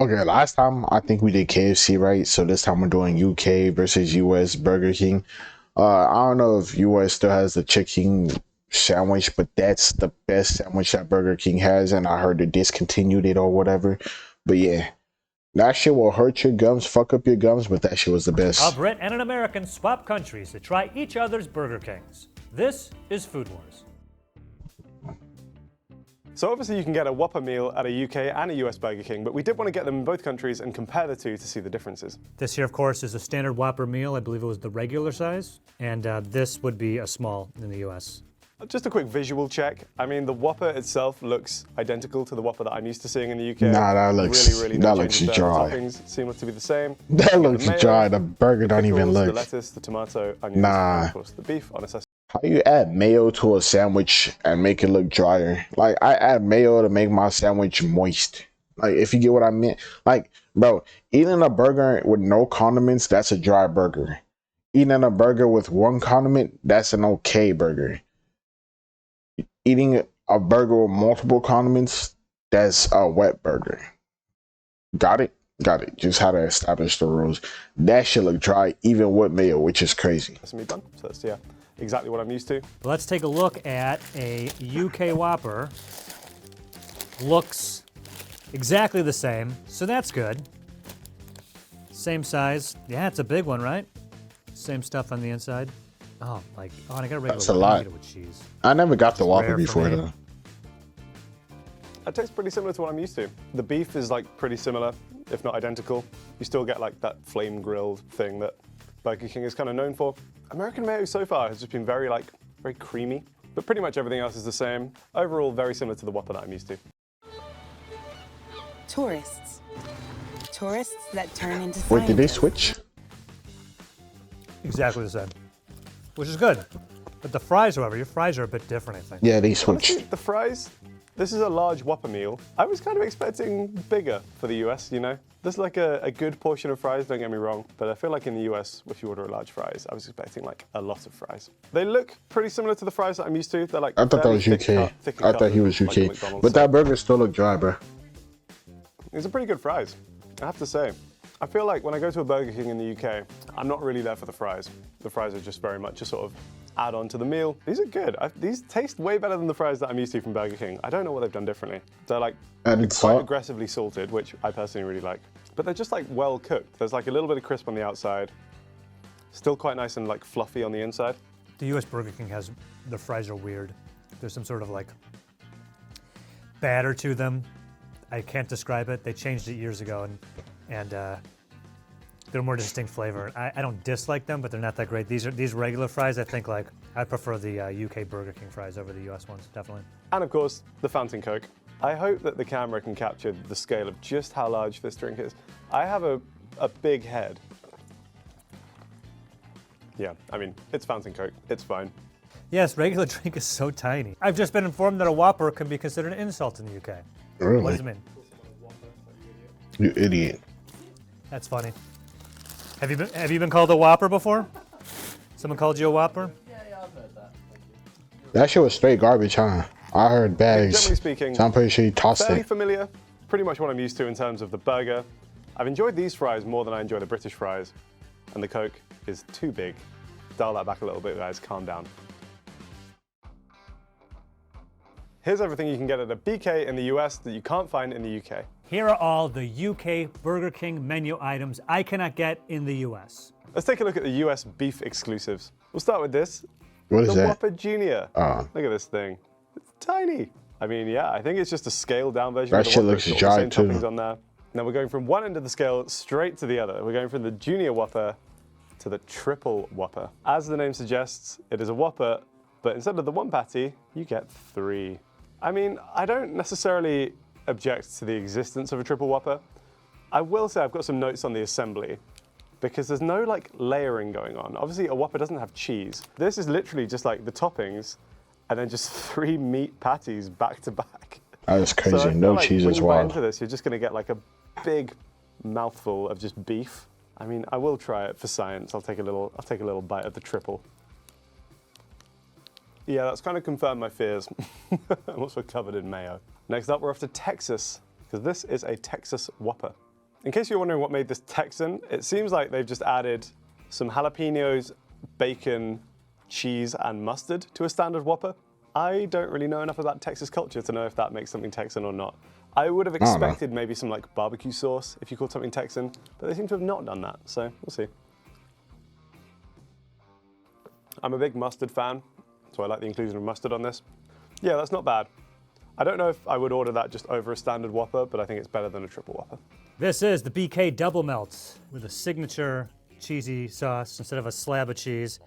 Okay, last time I think we did KFC, right? So this time we're doing UK versus US Burger King. I don't know if US still has the chicken sandwich, but that's the best sandwich that Burger King has, and I heard they discontinued it or whatever. But yeah, that shit will hurt your gums, fuck up your gums, but that shit was the A best. Brit and an American swap countries to try each other's Burger Kings. This is Food Wars. So obviously you can get a Whopper meal at a UK and a US Burger King, but we did want to get them in both countries and compare the two to see the differences. This here, of course, is a standard Whopper meal. I believe it was the regular size, and this would be a small in the US. Just a quick visual check. I mean, the Whopper itself looks identical to the Whopper that I'm used to seeing in the UK. Nah, that looks really that no looks changes there. dry. The toppings seem to be the same. That looks mayo, dry. The burger don't pickles, even the look. lettuce, the tomato, onions, Nah. and of course the beef on necessity. How you add mayo to a sandwich and make it look drier? Like, I add mayo to make my sandwich moist. Like, if you get what I mean. Like, bro, eating a burger with no condiments, that's a dry burger. Eating a burger with one condiment, that's an okay burger. Eating a burger with multiple condiments, that's a wet burger. Got it? Got it. Just how to establish the rules. That shit look dry even with mayo, which is crazy. That's me done. So that's, yeah, exactly what I'm used to. Let's take a look at a UK Whopper. Looks exactly the same, so that's good. Same size. Yeah, it's a big one, right? Same stuff on the inside. Oh, and I got a regular That's a lot. with cheese. I never got the Whopper rare for before me. though. It tastes pretty similar to what I'm used to. The beef is like pretty similar, if not identical. You still get like that flame grilled thing that Burger King is kind of known for. American mayo so far has just been very creamy, but pretty much everything else is the same. Overall, very similar to the Whopper that I'm used to. Tourists. Tourists that turn into Wait, did they scientists. switch? Exactly the same, which is good. But the fries, however, your fries are a bit different, I think. Yeah, they Honestly, switched. the fries, this is a large Whopper meal. I was kind of expecting bigger for the US, you know? There's like a good portion of fries, don't get me wrong, but I feel like in the US, if you order a large fries, I was expecting like a lot of fries. They look pretty similar to the fries that I'm used to. They're like I thought that was fairly UK. thick and I cut, thought he was like a UK. McDonald's. But that burger still looked dry, bro. These are pretty good fries, I have to say. I feel like when I go to a Burger King in the UK, I'm not really there for the fries. The fries are just very much a sort of add-on to the meal. These are good. These taste way better than the fries that I'm used to from Burger King. I don't know what they've done differently. They're like Added quite salt. aggressively salted, which I personally really like. But they're just like well cooked. There's like a little bit of crisp on the outside. Still quite nice and like fluffy on the inside. The US Burger King has, the fries are weird. There's some sort of like batter to them. I can't describe it. They changed it years ago, and they're a more distinct flavor. I don't dislike them, but they're not that great. These regular fries, I think I prefer the UK Burger King fries over the US ones, definitely. And of course, the fountain Coke. I hope that the camera can capture the scale of just how large this drink is. I have a big head. Yeah, I mean, it's fountain Coke, it's fine. Yes, regular drink is so tiny. I've just been informed that a Whopper can be considered an insult in the UK. What Really? does it mean? You idiot. That's funny. Have you been called a Whopper before? Someone called you a Whopper? That shit was straight garbage, huh? I heard bags. Generally speaking, So I'm pretty sure he tossed fairly it. familiar, pretty much what I'm used to in terms of the burger. I've enjoyed these fries more than I enjoy the British fries, and the Coke is too big. Dial that back a little bit, guys, calm down. Here's everything you can get at a BK in the US that you can't find in the UK. Here are all the UK Burger King menu items I cannot get in the US. Let's take a look at the US beef exclusives. We'll start with this. What is the that? Whopper Junior. Oh. Look at this thing. It's tiny. I mean, yeah, I think it's just a scaled down version That of the shit Whopper. looks It's got all the dry, same too. toppings on there. Now we're going from one end of the scale straight to the other. We're going from the Junior Whopper to the Triple Whopper. As the name suggests, it is a Whopper, but instead of the one patty, you get 3. I mean, I don't necessarily object to the existence of a Triple Whopper. I will say I've got some notes on the assembly because there's no like layering going on. Obviously a Whopper doesn't have cheese. This is literally just like the toppings and then just 3 meat patties back to back. That is So I crazy. feel No like cheese when as you bite well. into this, you're just gonna get like a big mouthful of just beef. I mean, I will try it for science. I'll take a little bite of the triple. Yeah, that's kind of confirmed my fears. I'm also covered in mayo. Next up, we're off to Texas, because this is a Texas Whopper. In case you're wondering what made this Texan, it seems like they've just added some jalapenos, bacon, cheese, and mustard to a standard Whopper. I don't really know enough about Texas culture to know if that makes something Texan or not. I would have expected maybe some like barbecue sauce if you called something Texan, but they seem to have not done that, so we'll see. I'm a big mustard fan, so I like the inclusion of mustard on this. Yeah, that's not bad. I don't know if I would order that just over a standard Whopper, but I think it's better than a triple Whopper. This is the BK Double Melt with a signature cheesy sauce. Instead of a slab of cheese,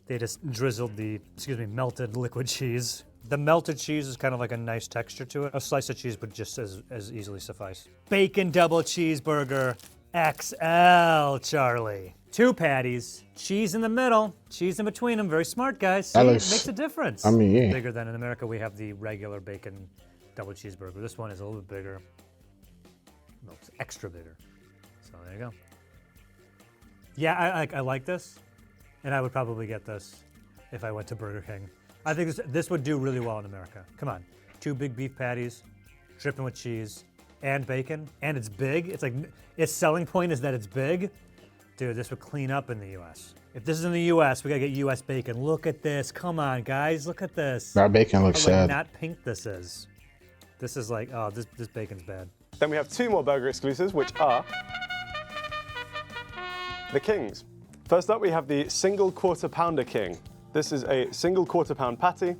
they just drizzled the, melted liquid cheese. The melted cheese is kind of like a nice texture to it. A slice of cheese would just as easily suffice. Bacon double cheeseburger XL, Charlie. 2 patties, cheese in the middle, cheese in between them. Very smart, guys. See, it makes a difference. I mean, yeah. Bigger than in America, we have the regular bacon double cheeseburger. This one is a little bit bigger. No, it's extra bigger. So there you go. Yeah, I like this, and I would probably get this if I went to Burger King. I think this would do really well in America. Come on, 2 big beef patties, dripping with cheese and bacon, and it's big. It's like its selling point is that it's big. Dude, this would clean up in the U.S. If this is in the U.S., we gotta get U.S. bacon. Look at this. Come on, guys. Look at this. That bacon looks sad. Not pink this is. This is like, oh, this bacon's bad. Then we have 2 more burger exclusives, which are the Kings. First up, we have the single quarter pounder King. This is a single quarter pound patty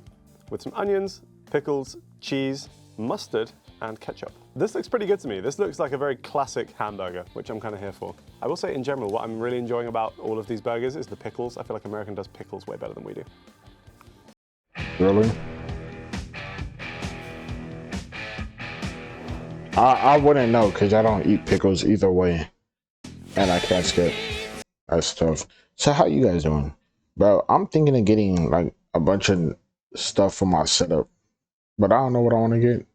with some onions, pickles, cheese, mustard, and ketchup. This looks pretty good to me. This looks like a very classic hamburger, which I'm kind of here for. I will say in general, what I'm really enjoying about all of these burgers is the pickles. I feel like American does pickles way better than we do. Really? I wouldn't know because I don't eat pickles either way. And I can't skip. That's tough. So how you guys doing? Bro, I'm thinking of getting like a bunch of stuff for my setup. But I don't know what I want to get.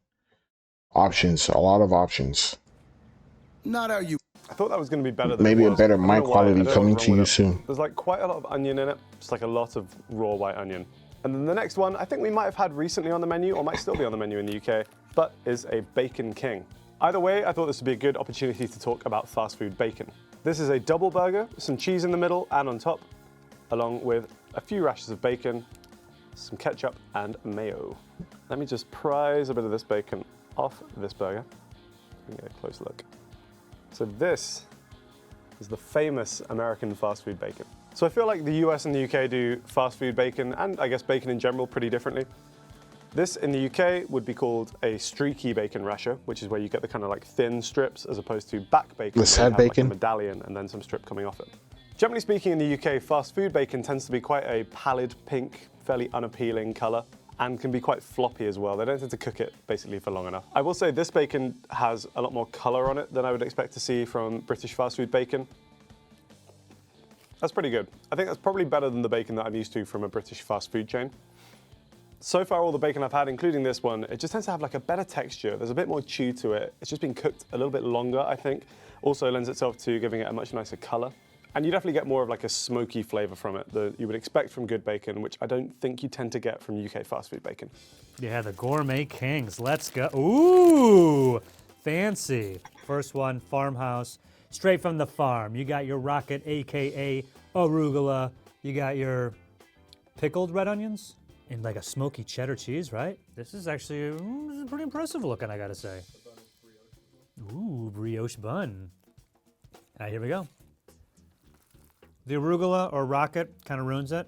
Options, a lot of options. Not how you. I thought that was going to be better than Maybe it a was. better mic quality coming to you soon. There's like quite a lot of onion in it, just like a lot of raw white onion. And then the next one, I think we might have had recently on the menu, or might still be on the menu in the UK, but is a Bacon King. Either way, I thought this would be a good opportunity to talk about fast food bacon. This is a double burger, some cheese in the middle and on top, along with a few rashers of bacon, some ketchup and mayo. Let me just prise a bit of this bacon off this burger. Let me get a close look. So this is the famous American fast food bacon. So I feel like the US and the UK do fast food bacon, and I guess bacon in general, pretty differently. This in the UK would be called a streaky bacon rasher, which is where you get the kind of like thin strips as opposed to back bacon. The sad bacon? Like a medallion and then some strip coming off it. Generally speaking, in the UK, fast food bacon tends to be quite a pallid pink, fairly unappealing color, and can be quite floppy as well. They don't tend to cook it basically for long enough. I will say this bacon has a lot more color on it than I would expect to see from British fast food bacon. That's pretty good. I think that's probably better than the bacon that I'm used to from a British fast food chain. So far, all the bacon I've had, including this one, it just tends to have like a better texture. There's a bit more chew to it. It's just been cooked a little bit longer, I think. Also lends itself to giving it a much nicer color. And you definitely get more of like a smoky flavor from it that you would expect from good bacon, which I don't think you tend to get from UK fast food bacon. Yeah, the Gourmet Kings. Let's go. Ooh, fancy. First one, farmhouse, straight from the farm. You got your rocket, AKA arugula. You got your pickled red onions and like a smoky cheddar cheese, right? This is actually this is pretty impressive looking, I gotta say. Ooh, brioche bun. All right, here we go. The arugula or rocket kind of ruins it.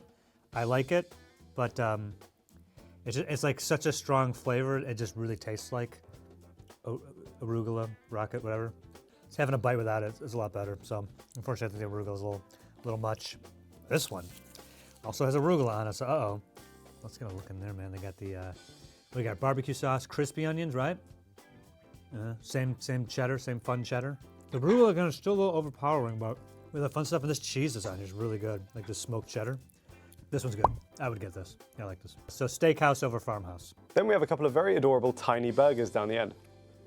I like it, but it's like such a strong flavor. It just really tastes like arugula, rocket, whatever. Just having a bite without it is a lot better. So unfortunately, I think the arugula is a little much. This one also has arugula on it. So uh-oh. Let's get a look in there, man. They got the we got barbecue sauce, crispy onions, right? Same cheddar, same fun cheddar. The arugula again is still a little overpowering, but with the fun stuff, and this cheese is on here is really good, like the smoked cheddar. This one's good. I would get this. I like this. So steakhouse over farmhouse. Then we have a couple of very adorable tiny burgers down the end.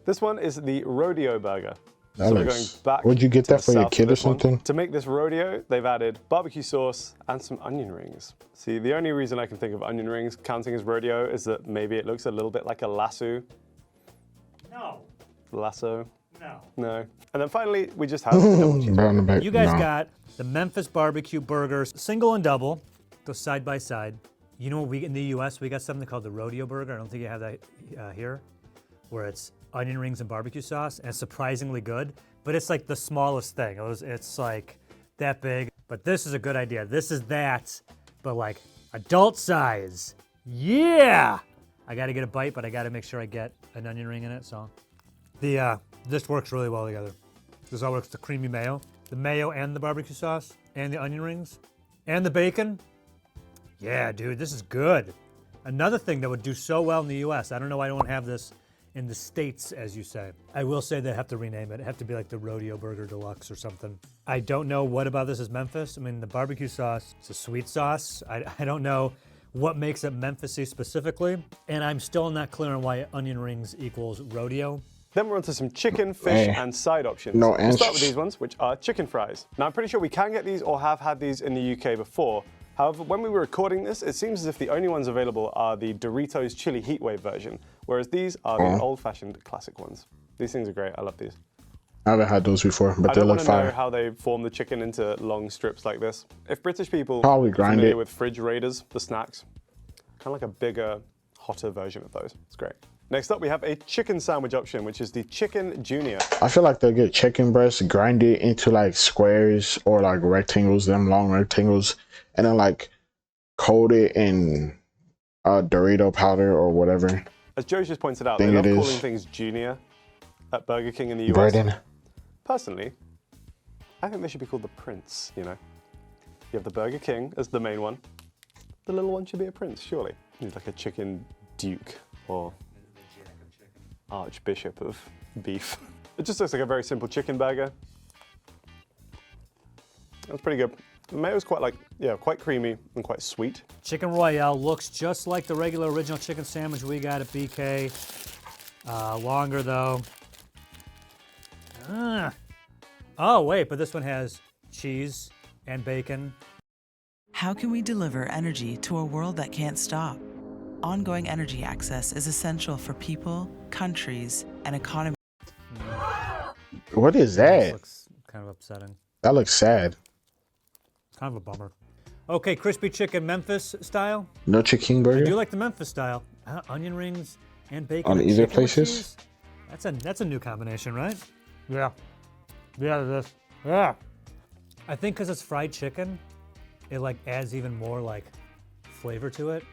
This one is the rodeo burger. So we're going back. Would you get that for your kid or something? To make this rodeo, they've added barbecue sauce and some onion rings. See, the only reason I can think of onion rings counting as rodeo is that maybe it looks a little bit like a lasso. No. Lasso. No. No. And then finally, we just have the double cheeseburger. Brown the back. You guys No. got the Memphis barbecue burgers, single and double, go side by side. You know what, we in the US, we got something called the rodeo burger. I don't think you have that here, where it's onion rings and barbecue sauce, and it's surprisingly good, but it's like the smallest thing. It's like that big, but this is a good idea. This is that, but like adult size. Yeah! I gotta get a bite, but I gotta make sure I get an onion ring in it, so. This works really well together. This all works, the creamy mayo. The mayo and the barbecue sauce, and the onion rings, and the bacon. Yeah, dude, this is good. Another thing that would do so well in the US, I don't know why I don't have this in the States, as you say. I will say they have to rename it. It'd have to be like the Rodeo Burger Deluxe or something. I don't know what about this is Memphis. I mean, the barbecue sauce, it's a sweet sauce. I don't know what makes it Memphis-y specifically, and I'm still not clear on why onion rings equals rodeo. Then we're on to some chicken, fish, Hey. and side options. No We'll start with answers. these ones, which are chicken fries. Now, I'm pretty sure we can get these or have had these in the UK before. However, when we were recording this, it seems as if the only ones available are the Doritos Chili Heatwave version, whereas these are the old-fashioned classic ones. These things are great. I love these. I haven't had those before, but I they don't look want to know fire. how they form the chicken into long strips like this. If British people Probably are grind familiar it. with Fridge Raiders, the snacks, kind of like a bigger, hotter version of those. It's great. Next up, we have a chicken sandwich option, which is the Chicken Junior. I feel like they'll get chicken breast, grind it into like squares or like rectangles, them long rectangles, and then like coat it in Dorito powder or whatever. As Joe just pointed out, Think they love it is. calling things Junior at Burger King in the US. Bread. Personally, I think they should be called the Prince, you know. You have the Burger King as the main one. The little one should be a prince, surely. He's like a chicken duke or archbishop of beef. It just looks like a very simple chicken burger. That's pretty good. The mayo's quite creamy and quite sweet. Chicken Royale looks just like the regular original chicken sandwich we got at BK. Longer though. Oh wait, but this one has cheese and bacon. How can we deliver energy to a world that can't stop? Ongoing energy access is essential for people, countries, and economies. What is This that? looks kind of upsetting. That looks sad. Kind of a bummer. Okay, crispy chicken Memphis style. No chicken I do burger? like the Memphis style. Onion rings and bacon. On and either chicken with places? cheese. That's a new combination, right? Yeah. Yeah, it is. Yeah. I think because it's fried chicken, it like adds even more like flavor to it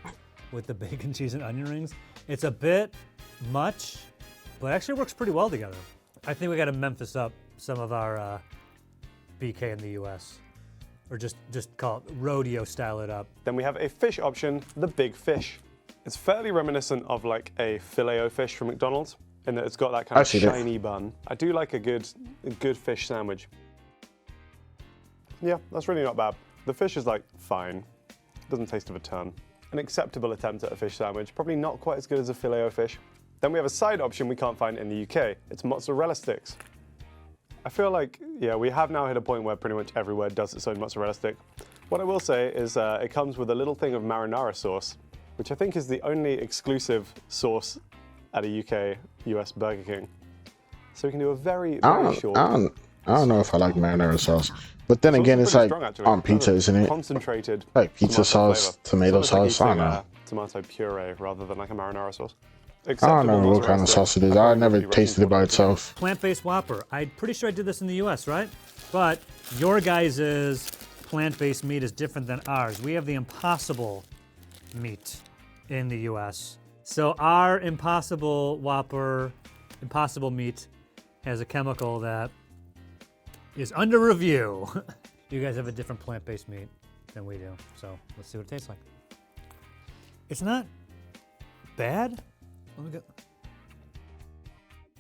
with the bacon, cheese, and onion rings. It's a bit much, but actually works pretty well together. I think we got to Memphis up some of our BK in the US. Or just call it rodeo style it up. Then we have a fish option, the Big Fish. It's fairly reminiscent of like a Filet-O-Fish from McDonald's, in that it's got that kind I of see that. shiny bun. I do like a good fish sandwich. Yeah, that's really not bad. The fish is like fine. Doesn't taste of a ton. An acceptable attempt at a fish sandwich, probably not quite as good as a Filet-O-Fish. Then we have a side option we can't find in the UK. It's mozzarella sticks. I feel like, yeah, we have now hit a point where pretty much everywhere does its own mozzarella stick. What I will say is it comes with a little thing of marinara sauce, which I think is the only exclusive sauce at a UK-US Burger King. So we can do a very short. I don't know if I like marinara sauce. But then Sauce again, is it's pretty like strong, actually. on pizza, That's a isn't it? Concentrated Like pizza sauce, flavor. tomato It's almost sauce, I like don't eating, know. Tomato puree rather than like a marinara sauce. I don't know what kind of sauce it is. I never tasted it by itself. Plant-based Whopper. I'm pretty sure I did this in the US, right? But your guys' plant-based meat is different than ours. We have the Impossible meat in the US. So our Impossible Whopper, Impossible meat, has a chemical that is under review. You guys have a different plant-based meat than we do. So let's see what it tastes like. It's not bad. Let me get.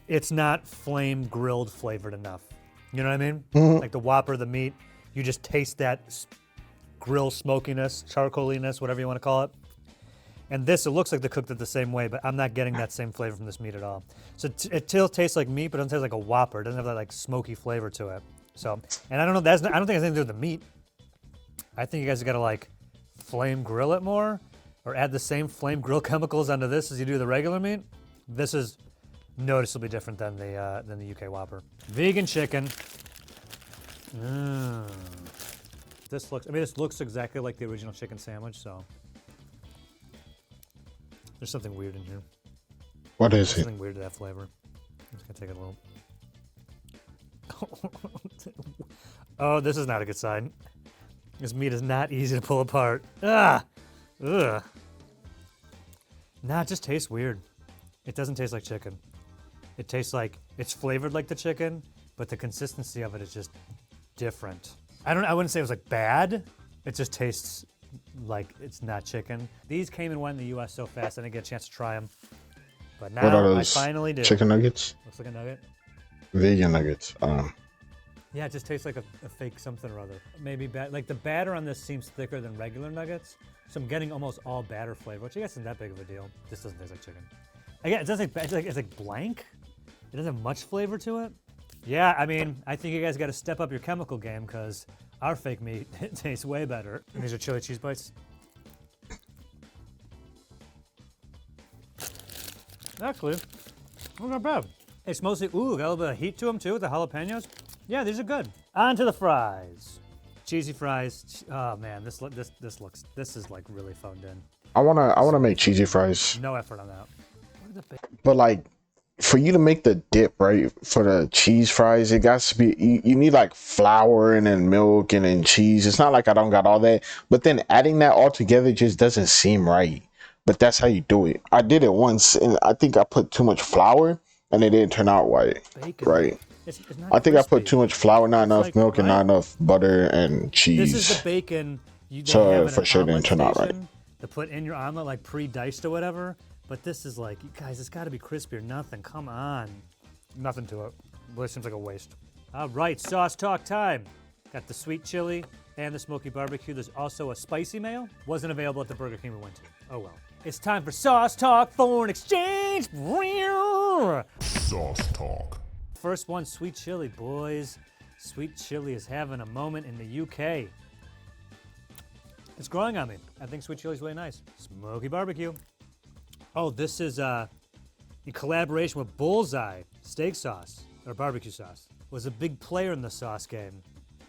It's not flame grilled flavored enough. You know what I mean? Like the Whopper, the meat, you just taste that grill smokiness, charcoaliness, whatever you want to call it. And this, it looks like they cooked it the same way, but I'm not getting that same flavor from this meat at all. So it still tastes like meat, but it doesn't taste like a Whopper. It doesn't have that like smoky flavor to it. So, and I don't know, I don't think it has anything to do with the meat. I think you guys got to like flame grill it more, or add the same flame grill chemicals onto this as you do the regular meat. This is noticeably different than the UK Whopper. Vegan chicken. This looks exactly like the original chicken sandwich, so there's something weird in here. What is it? Something weird to that flavor. I'm just gonna take a little. Oh, this is not a good sign. This meat is not easy to pull apart. Ugh. Nah, it just tastes weird. It doesn't taste like chicken. It tastes like it's flavored like the chicken, but the consistency of it is just different. I wouldn't say it was like bad. It just tastes like it's not chicken. These came and went in the US so fast I didn't get a chance to try them. But What are now I those? finally did. Chicken nuggets? Looks like a nugget. Vegan nuggets. Yeah, it just tastes like a fake something or other. Maybe like the batter on this seems thicker than regular nuggets, so I'm getting almost all batter flavor, which I guess isn't that big of a deal. This doesn't taste like chicken. Again, it's like blank. It doesn't have much flavor to it. Yeah, I mean, I think you guys got to step up your chemical game because our fake meat tastes way better. And these are chili cheese bites. Actually, they're not bad. It's mostly, got a little bit of heat to them too with the jalapenos. Yeah, these are good. On to the fries. Cheesy fries. Oh man, this is like really phoned in. I wanna make cheesy fries. No effort on that. But like, for you to make the dip, right, for the cheese fries, it got to be, you need like flour and then milk and then cheese. It's not like I don't got all that, but then adding that all together just doesn't seem right. But that's how you do it. I did it once, and I think I put too much flour, and it didn't turn out right. Bacon. Right. It's not I think crispy. I put too much flour, not enough like, milk, and right? not enough butter and cheese. This is the bacon they So, have in for an sure didn't omelet turn out right. station to put in your omelet, like pre-diced or whatever. But this is like, you guys, it's got to be crispy or nothing. Come on. Nothing to it. Well, it seems like a waste. All right, sauce talk time. Got the sweet chili and the smoky barbecue. There's also a spicy mayo. Wasn't available at the Burger King we went to. Oh well. It's time for sauce talk foreign exchange. Sauce talk. First one, sweet chili, boys. Sweet chili is having a moment in the UK. It's growing on me. I think sweet chili's really nice. Smoky barbecue. Oh, this is in collaboration with Bullseye steak sauce, or barbecue sauce. Was a big player in the sauce game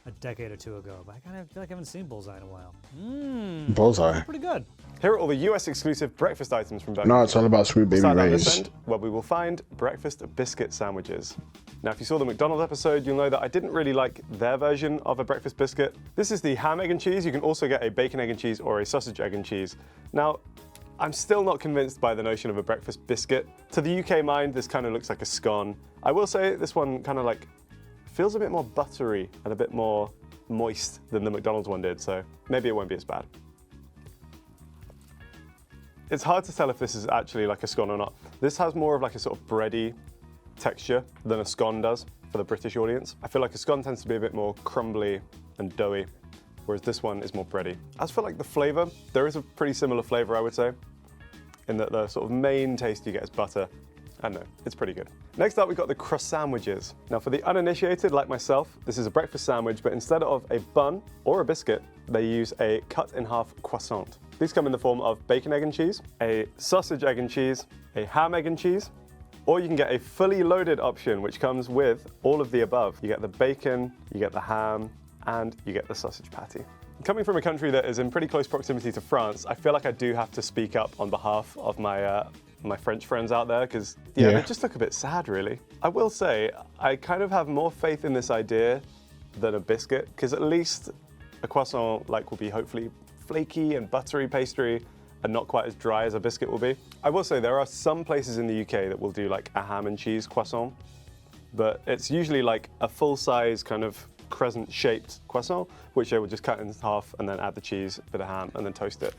a decade or two ago, but I kind of feel like I haven't seen Bullseye in a while. Bullseye. Pretty good. Here are all the US exclusive breakfast items from Burger No, King. it's all about Sweet Baby Start down this Ray's. end, where we will find breakfast biscuit sandwiches. Now, if you saw the McDonald's episode, you'll know that I didn't really like their version of a breakfast biscuit. This is the ham, egg, and cheese. You can also get a bacon, egg, and cheese or a sausage, egg, and cheese. Now, I'm still not convinced by the notion of a breakfast biscuit. To the UK mind, this kind of looks like a scone. I will say this one kind of like feels a bit more buttery and a bit more moist than the McDonald's one did, so maybe it won't be as bad. It's hard to tell if this is actually like a scone or not. This has more of like a sort of bready texture than a scone does for the British audience. I feel like a scone tends to be a bit more crumbly and doughy, whereas this one is more bready. As for like the flavor, there is a pretty similar flavor, I would say, in that the sort of main taste you get is butter. I don't know, it's pretty good. Next up, we've got the cross sandwiches. Now for the uninitiated like myself, this is a breakfast sandwich, but instead of a bun or a biscuit, they use a cut in half croissant. These come in the form of bacon, egg, and cheese, a sausage, egg, and cheese, a ham, egg, and cheese, or you can get a fully loaded option, which comes with all of the above. You get the bacon, you get the ham, and you get the sausage patty. Coming from a country that is in pretty close proximity to France, I feel like I do have to speak up on behalf of my my French friends out there, because they just look a bit sad, really. I will say, I kind of have more faith in this idea than a biscuit, because at least a croissant will be hopefully flaky and buttery pastry and not quite as dry as a biscuit will be. I will say there are some places in the UK that will do like a ham and cheese croissant, but it's usually like a full-size kind of crescent-shaped croissant, which they would just cut in half and then add the cheese, a bit of ham, and then toast it.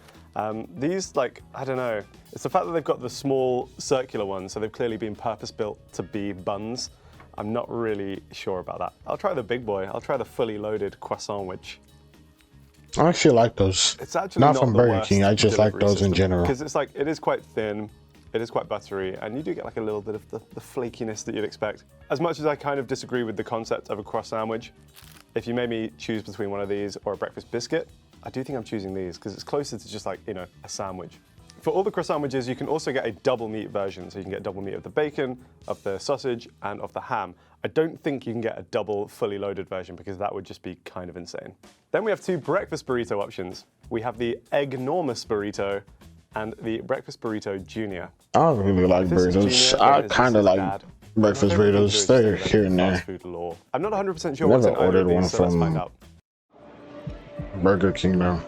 These, I don't know, it's the fact that they've got the small circular ones, so they've clearly been purpose-built to be buns. I'm not really sure about that. I'll try the big boy. I'll try the fully loaded croissant, which I actually like those. it's actually not not from the Burger worst King. I just like those in general. because it's like, it is quite thin, it is quite buttery, and you do get like a little bit of the flakiness that you'd expect. As much as I kind of disagree with the concept of a cross sandwich, if you made me choose between one of these or a breakfast biscuit, I do think I'm choosing these because it's closer to just like, a sandwich. For all the croissant sandwiches, you can also get a double meat version. So you can get double meat of the bacon, of the sausage, and of the ham. I don't think you can get a double fully loaded version because that would just be kind of insane. Then we have 2 breakfast burrito options. We have the Egg-normous burrito and the breakfast burrito junior. I don't really like burritos. I kind of like breakfast burritos. They're here and there. I'm not 100% sure what's in either of these, so let's find out. Burger King though.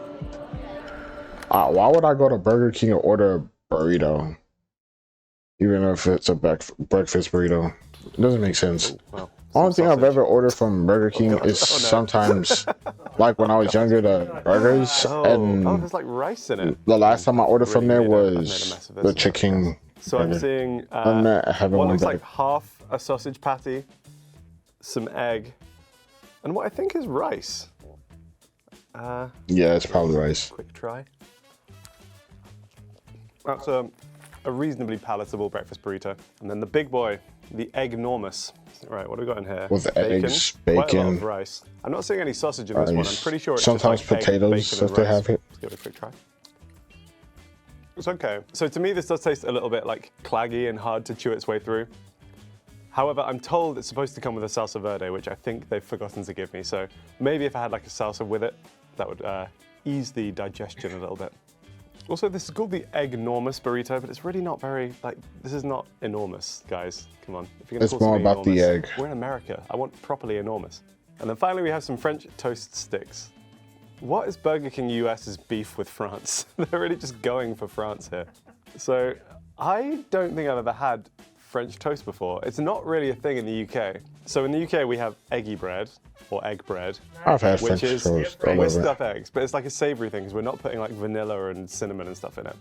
Why would I go to Burger King and order a burrito? Even if it's a breakfast burrito. It doesn't make sense. Well, only thing I've ever ordered from Burger King is sometimes, like when I was younger, the burgers. And there's like rice in it. The last time I ordered from there was the chicken. So I'm seeing what looks like half a sausage patty, some egg, and what I think is rice. Yeah, it's probably rice. Quick try. That's a reasonably palatable breakfast burrito. And then the big boy, the Egg-normous. Right, what do we got in here? With eggs, quite a lot bacon, of rice. I'm not seeing any sausage in this one. I'm pretty sure it's sometimes just like potatoes egg, if they have it. Let's give it a quick try. It's okay. So to me, this does taste a little bit like claggy and hard to chew its way through. However, I'm told it's supposed to come with a salsa verde, which I think they've forgotten to give me. So maybe if I had like a salsa with it, that would ease the digestion a little bit. Also, this is called the Egg-normous burrito, but it's really not very, like, this is not enormous, guys. Come on. If you're gonna it's more about enormous, the egg. We're in America. I want properly enormous. And then finally, we have some French toast sticks. What is Burger King US's beef with France? They're really just going for France here. So I don't think I've ever had French toast before. It's not really a thing in the UK. So in the UK, we have eggy bread, or egg bread. I've had which French is toast. whisked up eggs, but it's like a savory thing because we're not putting like vanilla and cinnamon and stuff in it.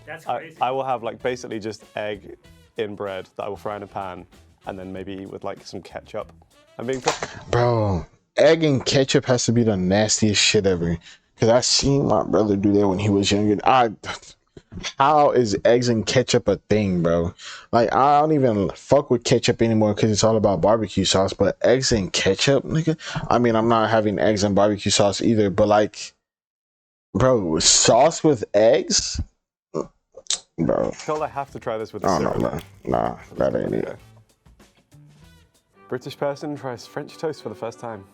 That's crazy. I will have like basically just egg in bread that I will fry in a pan and then maybe eat with like some ketchup. I'm being Bro, egg and ketchup has to be the nastiest shit ever. Cause I seen my brother do that when he was younger. How is eggs and ketchup a thing, bro? Like, I don't even fuck with ketchup anymore because it's all about barbecue sauce. But eggs and ketchup, nigga? I mean, I'm not having eggs and barbecue sauce either. But like, bro, sauce with eggs? Bro. Cole, I have to try this with the Oh, syrup. no, nah, that ain't it. British person tries French toast for the first time.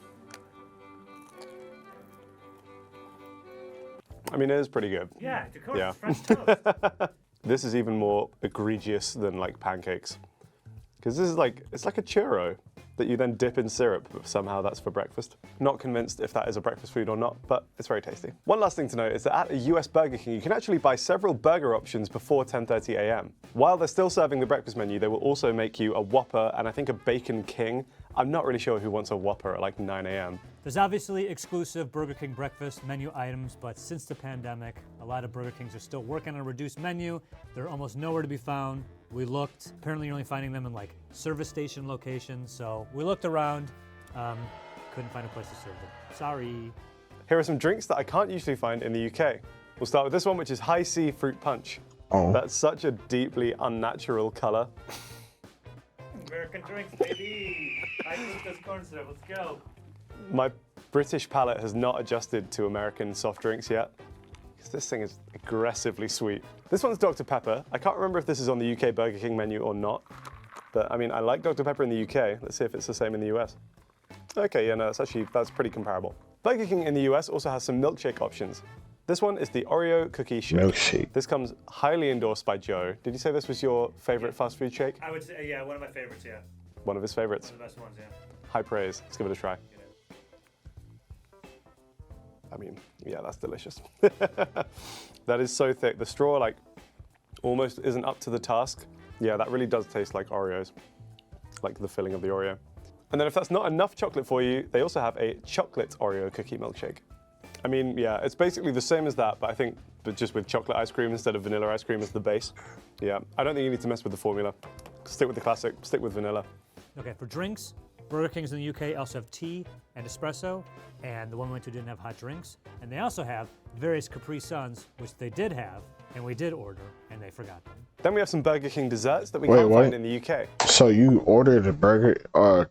I mean, it is pretty good. Yeah, Dakota, Yeah. French toast. This is even more egregious than like pancakes. Because this is like, it's like a churro that you then dip in syrup, but somehow that's for breakfast. Not convinced if that is a breakfast food or not, but it's very tasty. One last thing to note is that at a US Burger King, you can actually buy several burger options before 10:30 a.m. While they're still serving the breakfast menu, they will also make you a Whopper and I think a Bacon King. I'm not really sure who wants a Whopper at like 9 a.m. There's obviously exclusive Burger King breakfast menu items, but since the pandemic, a lot of Burger Kings are still working on a reduced menu. They're almost nowhere to be found. We looked, apparently you're only finding them in like service station locations, so we looked around, couldn't find a place to serve them. Sorry. Here are some drinks that I can't usually find in the UK. We'll start with this one, which is High C Fruit Punch. Oh. That's such a deeply unnatural color. American drinks, baby! High fructose corn syrup, let's go. My British palate has not adjusted to American soft drinks yet, because this thing is aggressively sweet. This one's Dr. Pepper. I can't remember if this is on the UK Burger King menu or not, but I mean, I like Dr. Pepper in the UK. Let's see if it's the same in the US. Okay, yeah, no, that's pretty comparable. Burger King in the US also has some milkshake options. This one is the Oreo cookie shake. Milkshake. This comes highly endorsed by Joe. Did you say this was your favorite fast food shake? I would say, yeah, one of my favorites, yeah. One of his favorites. One of the best ones, yeah. High praise. Let's give it a try. I mean, yeah, that's delicious. That is so thick. The straw, like, almost isn't up to the task. Yeah, that really does taste like Oreos, like the filling of the Oreo. And then if that's not enough chocolate for you, they also have a chocolate Oreo cookie milkshake. I mean, yeah, it's basically the same as that, but I think but just with chocolate ice cream instead of vanilla ice cream as the base. Yeah, I don't think you need to mess with the formula. Stick with the classic, stick with vanilla. Okay, for drinks, Burger Kings in the UK also have tea and espresso, and the one we went to didn't have hot drinks. And they also have various Capri Suns, which they did have, and we did order, and they forgot them. Then we have some Burger King desserts that we can't find in the UK. So you ordered a burger,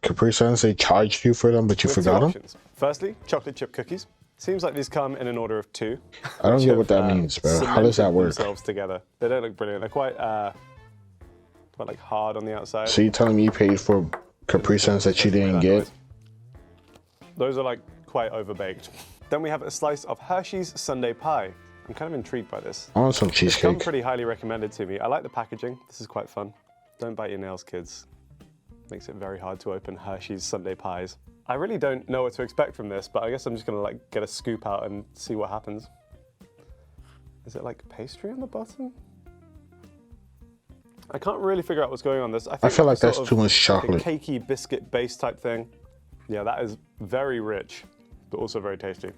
Capri Suns, they charged you for them, but you forgot them? Options. Firstly, chocolate chip cookies. Seems like these come in an order of 2. I don't which get what have, that means, bro. How does that cemented work? themselves together. They don't look brilliant. They're quite like hard on the outside. So you telling me you paid for Capri Suns that you didn't get? Those are like quite overbaked. Then we have a slice of Hershey's Sundae pie. I'm kind of intrigued by this. I want some It's come cheesecake. pretty highly recommended to me. I like the packaging. This is quite fun. Don't bite your nails, kids. Makes it very hard to open Hershey's Sundae pies. I really don't know what to expect from this, but I guess I'm just gonna like get a scoop out and see what happens. Is it like pastry on the bottom? I can't really figure out what's going on. I feel like sort that's of too much chocolate. Like a cakey biscuit base type thing. Yeah, that is very rich, but also very tasty.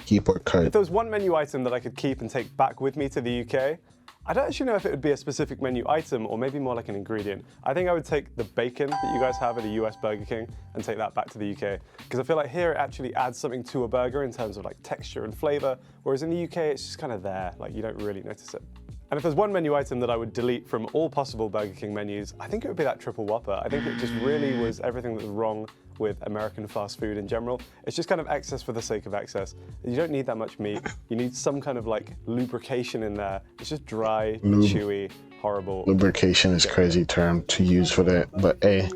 Keep or If cut. there was one menu item that I could keep and take back with me to the UK, I don't actually know if it would be a specific menu item or maybe more like an ingredient. I think I would take the bacon that you guys have at the US Burger King and take that back to the UK. Because I feel like here it actually adds something to a burger in terms of like texture and flavor, whereas in the UK it's just kind of there, like you don't really notice it. And if there's one menu item that I would delete from all possible Burger King menus, I think it would be that triple Whopper. I think it just really was everything that was wrong with American fast food in general. It's just kind of excess for the sake of excess. You don't need that much meat. You need some kind of like lubrication in there. It's just dry, chewy, horrible. Lubrication is a crazy term to use for that, but hey.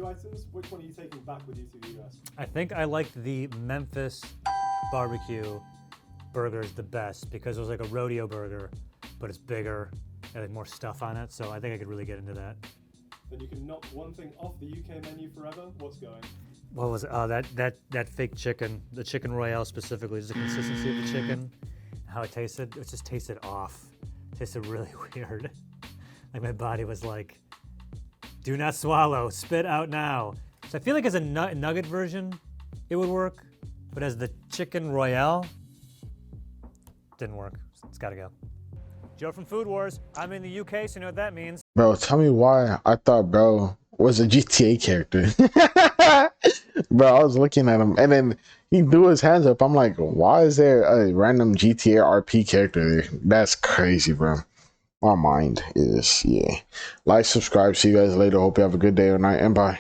Which one are you taking back with you to the US? I think I liked the Memphis barbecue burgers the best because it was like a rodeo burger, but it's bigger and like more stuff on it. So I think I could really get into that. Then you can knock one thing off the UK menu forever. What's going? What was it? Oh, that fake chicken, the chicken royale specifically, just the consistency of the chicken, how it tasted. It just tasted off. It tasted really weird. Like my body was like, do not swallow, spit out now. So I feel like as a nugget version, it would work, but as the chicken royale, didn't work. It's gotta go. Joe from Food Wars. I'm in the UK, so you know what that means. Bro, tell me why I thought bro was a GTA character. Bro, I was looking at him and then he threw his hands up. I'm like, why is there a random GTA RP character there? That's crazy, bro. My mind is, yeah. Like, subscribe. See you guys later. Hope you have a good day or night, and bye.